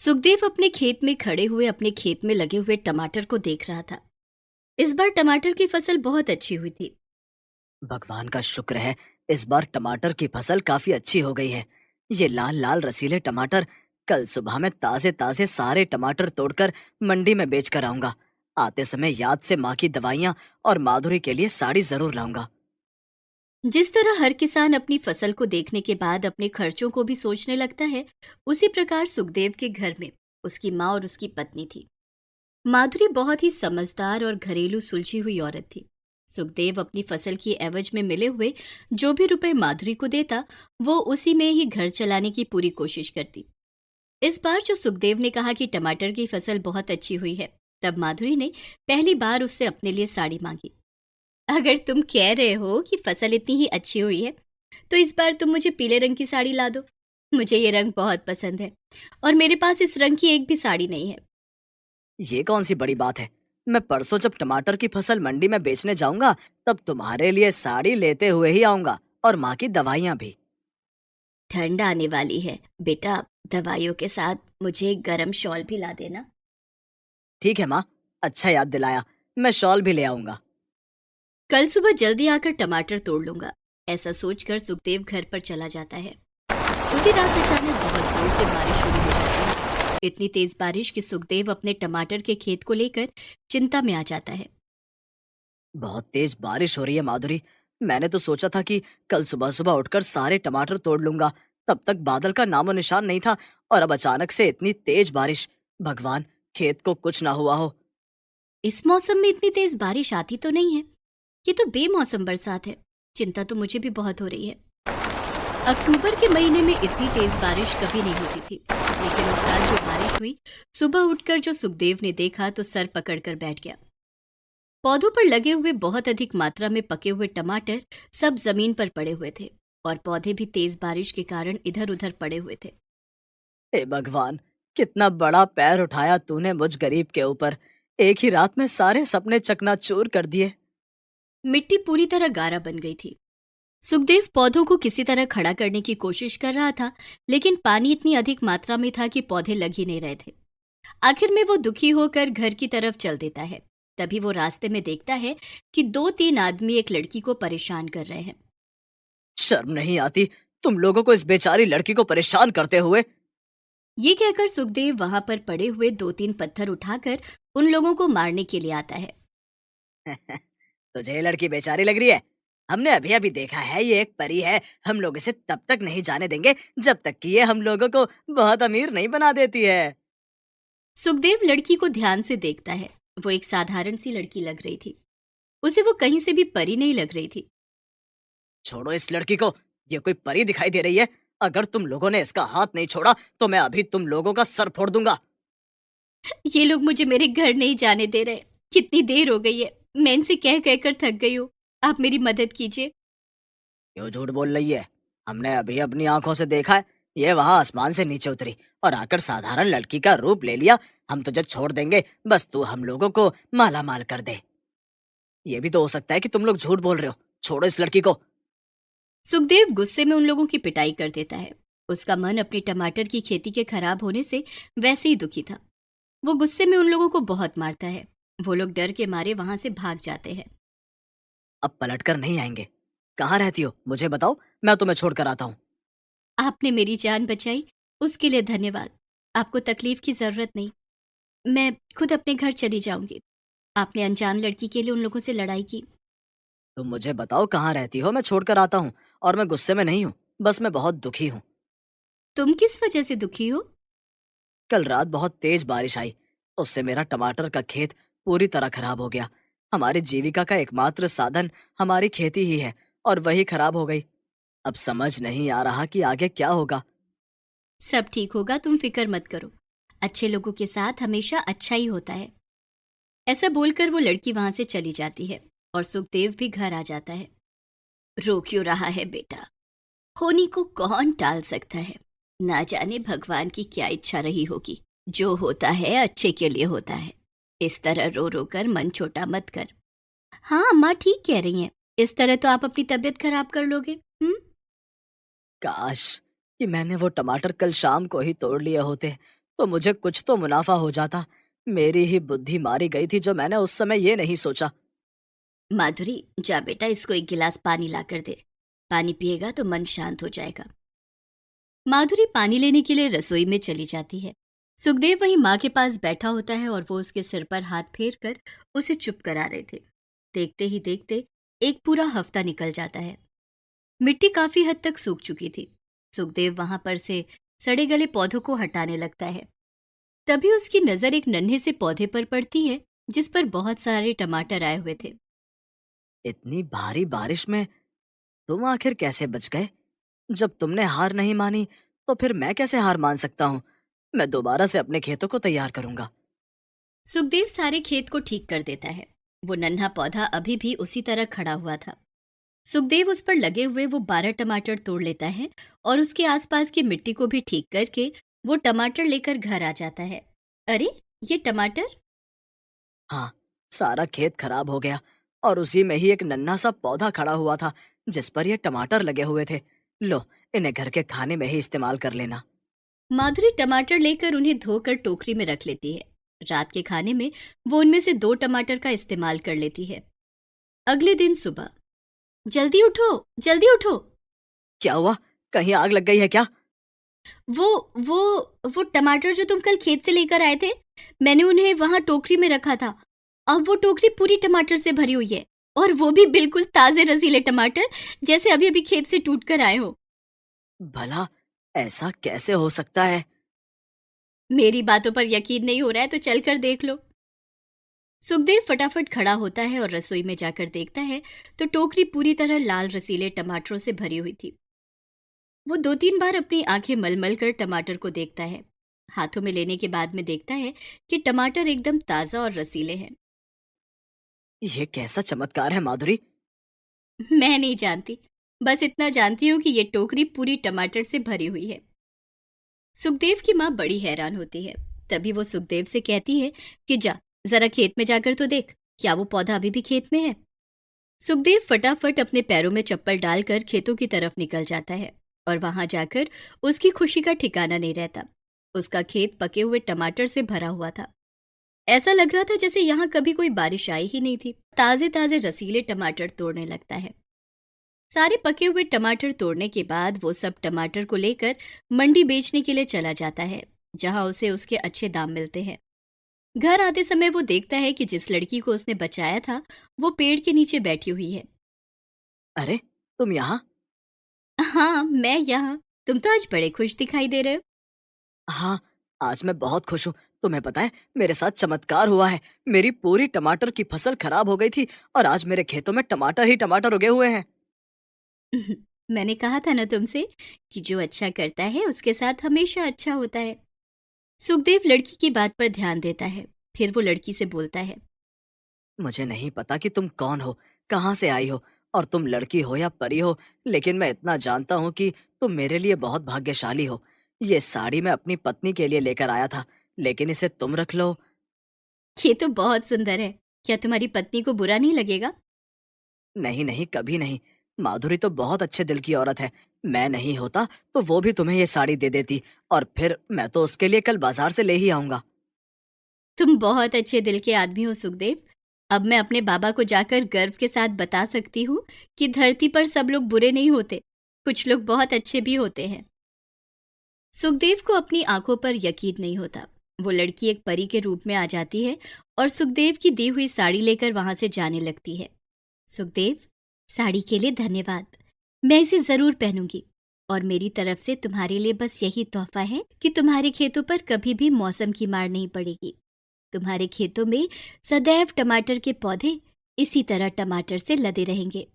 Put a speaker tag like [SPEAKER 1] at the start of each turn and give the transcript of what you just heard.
[SPEAKER 1] सुखदेव अपने खेत में खड़े हुए अपने खेत में लगे हुए टमाटर को देख रहा था। इस बार टमाटर की फसल बहुत अच्छी हुई थी।
[SPEAKER 2] भगवान का शुक्र है। इस बार टमाटर की फसल काफी अच्छी हो गई है। ये लाल लाल रसीले टमाटर, कल सुबह में ताजे ताजे सारे टमाटर तोड़कर मंडी में बेच कर आऊंगा। आते समय याद से माँ की दवाइयाँ और माधुरी के लिए साड़ी जरूर लाऊंगा।
[SPEAKER 1] जिस तरह हर किसान अपनी फसल को देखने के बाद अपने खर्चों को भी सोचने लगता है, उसी प्रकार सुखदेव के घर में उसकी माँ और उसकी पत्नी थी। माधुरी बहुत ही समझदार और घरेलू सुलझी हुई औरत थी। सुखदेव अपनी फसल की एवज में मिले हुए जो भी रुपए माधुरी को देता, वो उसी में ही घर चलाने की पूरी कोशिश करती। इस बार जो सुखदेव ने कहा कि टमाटर की फसल बहुत अच्छी हुई है, तब माधुरी ने पहली बार उससे अपने लिए साड़ी मांगी। अगर तुम कह रहे हो कि फसल इतनी ही अच्छी हुई है, तो इस बार तुम मुझे पीले रंग की साड़ी ला दो। मुझे ये रंग बहुत पसंद है और मेरे पास इस रंग की एक भी साड़ी नहीं है।
[SPEAKER 2] ये कौन सी बड़ी बात है। मैं परसों जब टमाटर की फसल मंडी में बेचने जाऊंगा, तब तुम्हारे लिए साड़ी लेते हुए ही आऊंगा, और माँ की दवाइयाँ भी।
[SPEAKER 1] ठंड आने वाली है बेटा, दवाइयों के साथ मुझे एक गरम शॉल भी ला देना।
[SPEAKER 2] ठीक है माँ, अच्छा याद दिलाया। मैं शॉल भी ले आऊंगा।
[SPEAKER 1] कल सुबह जल्दी आकर टमाटर तोड़ लूंगा, ऐसा सोचकर सुखदेव घर पर चला जाता है। उसी रात अचानक बहुत जोर से बारिश शुरू हो जाती है। इतनी तेज बारिश कि सुखदेव अपने टमाटर के खेत को लेकर चिंता में आ जाता है।
[SPEAKER 2] बहुत तेज बारिश हो रही है माधुरी। मैंने तो सोचा था कि कल सुबह सुबह उठकर सारे टमाटर तोड़ लूंगा। तब तक बादल का नामो निशान नहीं था, और अब अचानक से इतनी तेज बारिश। भगवान, खेत को कुछ ना हुआ हो।
[SPEAKER 1] इस मौसम में इतनी तेज बारिश आती तो नहीं है। ये तो बेमौसम बरसात है। चिंता तो मुझे भी बहुत हो रही है। अक्टूबर के महीने में इतनी तेज बारिश कभी नहीं होती थी, लेकिन उस रात जो बारिश हुई, सुबह उठकर जो सुखदेव ने देखा तो सर पकड़कर बैठ गया। पौधों पर लगे हुए बहुत अधिक मात्रा में पके हुए टमाटर सब जमीन पर पड़े हुए थे और पौधे भी तेज बारिश के कारण इधर उधर पड़े हुए थे।
[SPEAKER 2] हे भगवान, कितना बड़ा पैर उठाया तूने मुझ गरीब के ऊपर। एक ही रात में सारे सपने चकनाचूर कर दिए।
[SPEAKER 1] मिट्टी पूरी तरह गारा बन गई थी। सुखदेव पौधों को किसी तरह खड़ा करने की कोशिश कर रहा था, लेकिन पानी इतनी अधिक मात्रा में था कि पौधे लग ही नहीं रहे थे। आखिर में वो दुखी होकर घर की तरफ चल देता है। तभी वो रास्ते में देखता है कि दो तीन आदमी एक लड़की को परेशान कर रहे हैं।
[SPEAKER 2] शर्म नहीं आती तुम लोगों को इस बेचारी लड़की को परेशान करते हुए।
[SPEAKER 1] ये कहकर सुखदेव वहां पर पड़े हुए दो तीन पत्थर उठाकर उन लोगों को मारने के लिए आता है।
[SPEAKER 2] तुझे ये लड़की बेचारी लग रही है? हमने अभी अभी देखा है, ये एक परी है। हम लोग इसे तब तक नहीं जाने देंगे जब तक कि ये हम लोगों को बहुत अमीर नहीं बना देती है।
[SPEAKER 1] सुखदेव लड़की को ध्यान से देखता है। वो एक साधारण सी लड़की लग रही थी। उसे वो कहीं से भी परी नहीं लग रही थी।
[SPEAKER 2] छोड़ो इस लड़की को, ये कोई परी दिखाई दे रही है। अगर तुम लोगों ने इसका हाथ नहीं छोड़ा तो मैं अभी तुम लोगों का सर फोड़ दूंगा।
[SPEAKER 1] ये लोग मुझे मेरे घर नहीं जाने दे रहे। कितनी देर हो गई है, मैं इनसे कह कहकर थक गई हूँ। आप मेरी मदद कीजिए।
[SPEAKER 2] क्यों झूठ बोल रही है? हमने अभी अपनी आंखों से देखा है। ये वहां आसमान से नीचे उतरी और आकर साधारण लड़की का रूप ले लिया। हम तुझे छोड़ देंगे, बस तू हम लोगों को माला माल कर दे। ये भी तो हो सकता है कि तुम लोग झूठ बोल रहे हो। छोड़ो इस लड़की को।
[SPEAKER 1] सुखदेव गुस्से में उन लोगों की पिटाई कर देता है। उसका मन अपनी टमाटर की खेती के खराब होने से वैसे ही दुखी था। वो गुस्से में उन लोगों को बहुत मारता है। वो लोग डर के मारे वहां से भाग जाते हैं।
[SPEAKER 2] अब पलट कर नहीं आएंगे। कहाँ रहती हो मुझे बताओ, मैं तुम्हें छोड़कर आता हूँ।
[SPEAKER 1] आपने मेरी जान बचाई, उसके लिए धन्यवाद। आपको तकलीफ की जरूरत नहीं। मैं खुद अपने घर चली जाऊंगी। आपने अनजान लड़की के लिए उन लोगों से लड़ाई की।
[SPEAKER 2] तुम मुझे बताओ कहाँ रहती हो, मैं छोड़कर आता हूँ। और मैं गुस्से में नहीं हूँ, बस मैं बहुत दुखी हूँ।
[SPEAKER 1] तुम किस वजह से दुखी हो?
[SPEAKER 2] कल रात बहुत तेज बारिश आई। उससे मेरा टमाटर का खेत पूरी तरह खराब हो गया। हमारी जीविका का एकमात्र साधन हमारी खेती ही है, और वही खराब हो गई। अब समझ नहीं आ रहा कि आगे क्या होगा।
[SPEAKER 1] सब ठीक होगा, तुम फिक्र मत करो। अच्छे लोगों के साथ हमेशा अच्छा ही होता है। ऐसा बोलकर वो लड़की वहां से चली जाती है और सुखदेव भी घर आ जाता है। रो क्यों रहा है बेटा? होनी को कौन टाल सकता है? ना जाने भगवान की क्या इच्छा रही होगी। जो होता है अच्छे के लिए होता है। इस तरह रो रो कर मन छोटा मत कर। हाँ, माँ ठीक कह रही हैं। इस तरह तो आप अपनी तबीयत खराब कर लोगे।
[SPEAKER 2] काश कि मैंने वो टमाटर कल शाम को ही तोड़ लिए होते, तो मुझे कुछ तो मुनाफा हो जाता। मेरी ही बुद्धि मारी गई थी जो मैंने उस समय ये नहीं सोचा।
[SPEAKER 1] माधुरी, जा बेटा, इसको एक गिलास पानी लाकर दे। पानी पिएगा तो मन शांत हो जाएगा। माधुरी पानी लेने के लिए रसोई में चली जाती है। सुखदेव वहीं माँ के पास बैठा होता है और वो उसके सिर पर हाथ फेर कर उसे चुप करा रहे थे। देखते ही देखते एक पूरा हफ्ता निकल जाता है। मिट्टी काफी हद तक सूख चुकी थी। सुखदेव वहां पर से सड़े गले पौधों को हटाने लगता है। तभी उसकी नजर एक नन्हे से पौधे पर पड़ती है जिस पर बहुत सारे टमाटर आए हुए थे।
[SPEAKER 2] इतनी भारी बारिश में तुम आखिर कैसे बच गए? जब तुमने हार नहीं मानी, तो फिर मैं कैसे हार मान सकता हूँ? मैं दोबारा से अपने खेतों को तैयार करूंगा।
[SPEAKER 1] सुखदेव सारे खेत को ठीक कर देता है। वो नन्हा पौधा अभी भी उसी तरह खड़ा हुआ था। सुखदेव उस पर लगे हुए वो 12 टमाटर तोड़ लेता है और उसके आसपास की मिट्टी को भी ठीक करके वो टमाटर लेकर घर आ जाता है। अरे, ये टमाटर!
[SPEAKER 2] हाँ, सारा खेत खराब हो गया और उसी में ही एक नन्हा सा पौधा खड़ा हुआ था जिस पर ये टमाटर लगे हुए थे। लो, इन्हें घर के खाने में ही इस्तेमाल कर लेना।
[SPEAKER 1] माधुरी टमाटर लेकर उन्हें धोकर टोकरी में रख लेती है। रात के खाने में वो उनमें से 2 टमाटर का इस्तेमाल कर लेती है। अगले दिन सुबह, जल्दी उठो, जल्दी उठो।
[SPEAKER 2] क्या हुआ? कहीं आग लग गई है क्या?
[SPEAKER 1] वो वो वो टमाटर जो तुम कल खेत से लेकर आए थे, मैंने उन्हें वहां टोकरी में रखा था। अब वो टोकरी पूरी टमाटर से भरी हुई है, और वो भी बिल्कुल ताजे रसीले टमाटर, जैसे अभी अभी खेत से टूट कर आए हो।
[SPEAKER 2] भला ऐसा कैसे हो सकता है?
[SPEAKER 1] मेरी बातों पर यकीन नहीं हो रहा है तो चल कर देख लो। सुखदेव फटाफट खड़ा होता है और रसोई में जाकर देखता है तो टोकरी पूरी तरह लाल रसीले टमाटरों से भरी हुई थी। वो 2-3 बार अपनी आंखें मलमल कर टमाटर को देखता है। हाथों में लेने के बाद में देखता है कि टमाटर एकदम ताजा और रसीले हैं।
[SPEAKER 2] ये कैसा चमत्कार है माधुरी?
[SPEAKER 1] मैं नहीं जानती, बस इतना जानती हूँ कि ये टोकरी पूरी टमाटर से भरी हुई है। सुखदेव की माँ बड़ी हैरान होती है। तभी वो सुखदेव से कहती है कि जा, जरा खेत में जाकर तो देख, क्या वो पौधा अभी भी खेत में है। सुखदेव फटाफट अपने पैरों में चप्पल डालकर खेतों की तरफ निकल जाता है, और वहां जाकर उसकी खुशी का ठिकाना नहीं रहता। उसका खेत पके हुए टमाटर से भरा हुआ था। ऐसा लग रहा था जैसे यहाँ कभी कोई बारिश आई ही नहीं थी। ताजे ताजे रसीले टमाटर तोड़ने लगता है। सारे पके हुए टमाटर तोड़ने के बाद वो सब टमाटर को लेकर मंडी बेचने के लिए चला जाता है, जहां उसे उसके अच्छे दाम मिलते हैं। घर आते समय वो देखता है कि जिस लड़की को उसने बचाया था वो पेड़ के नीचे बैठी हुई है।
[SPEAKER 2] अरे, तुम यहाँ?
[SPEAKER 1] हाँ, मैं यहाँ। तुम तो आज बड़े खुश दिखाई दे रहे हो।
[SPEAKER 2] हाँ, आज मैं बहुत खुश हूँ। तुम्हें पता है, मेरे साथ चमत्कार हुआ है। मेरी पूरी टमाटर की फसल खराब हो गई थी और आज मेरे खेतों में टमाटर ही टमाटर उगे हुए हैं।
[SPEAKER 1] मैंने कहा था ना तुमसे कि जो अच्छा करता है उसके साथ हमेशा अच्छा होता है। सुखदेव लड़की की बात पर ध्यान देता है। फिर वो लड़की से बोलता है।
[SPEAKER 2] मुझे नहीं पता कि तुम कौन हो, कहाँ से आई हो और तुम लड़की हो या परी हो, लेकिन मैं इतना जानता हूँ कि तुम मेरे लिए बहुत भाग्यशाली हो। ये साड़ी मैं अपनी पत्नी के लिए लेकर आया था, लेकिन इसे तुम रख लो।
[SPEAKER 1] ये तो बहुत सुंदर है। क्या तुम्हारी पत्नी को बुरा नहीं लगेगा?
[SPEAKER 2] नहीं नहीं, कभी नहीं। माधुरी तो बहुत अच्छे दिल की औरत है। मैं नहीं होता तो वो भी तुम्हें ये साड़ी दे देती और फिर मैं तो उसके लिए कल बाजार से ले ही आऊंगा।
[SPEAKER 1] तुम बहुत अच्छे दिल के आदमी हो सुखदेव। अब मैं अपने बाबा को जाकर गर्व के साथ बता सकती हूँ कि धरती पर सब लोग बुरे नहीं होते, कुछ लोग बहुत अच्छे भी होते हैं। सुखदेव को अपनी आंखों पर यकीन नहीं होता। वो लड़की एक परी के रूप में आ जाती है और सुखदेव की दी हुई साड़ी लेकर वहां से जाने लगती है। सुखदेव, साड़ी के लिए धन्यवाद। मैं इसे जरूर पहनूंगी, और मेरी तरफ से तुम्हारे लिए बस यही तोहफा है कि तुम्हारे खेतों पर कभी भी मौसम की मार नहीं पड़ेगी। तुम्हारे खेतों में सदैव टमाटर के पौधे इसी तरह टमाटर से लदे रहेंगे।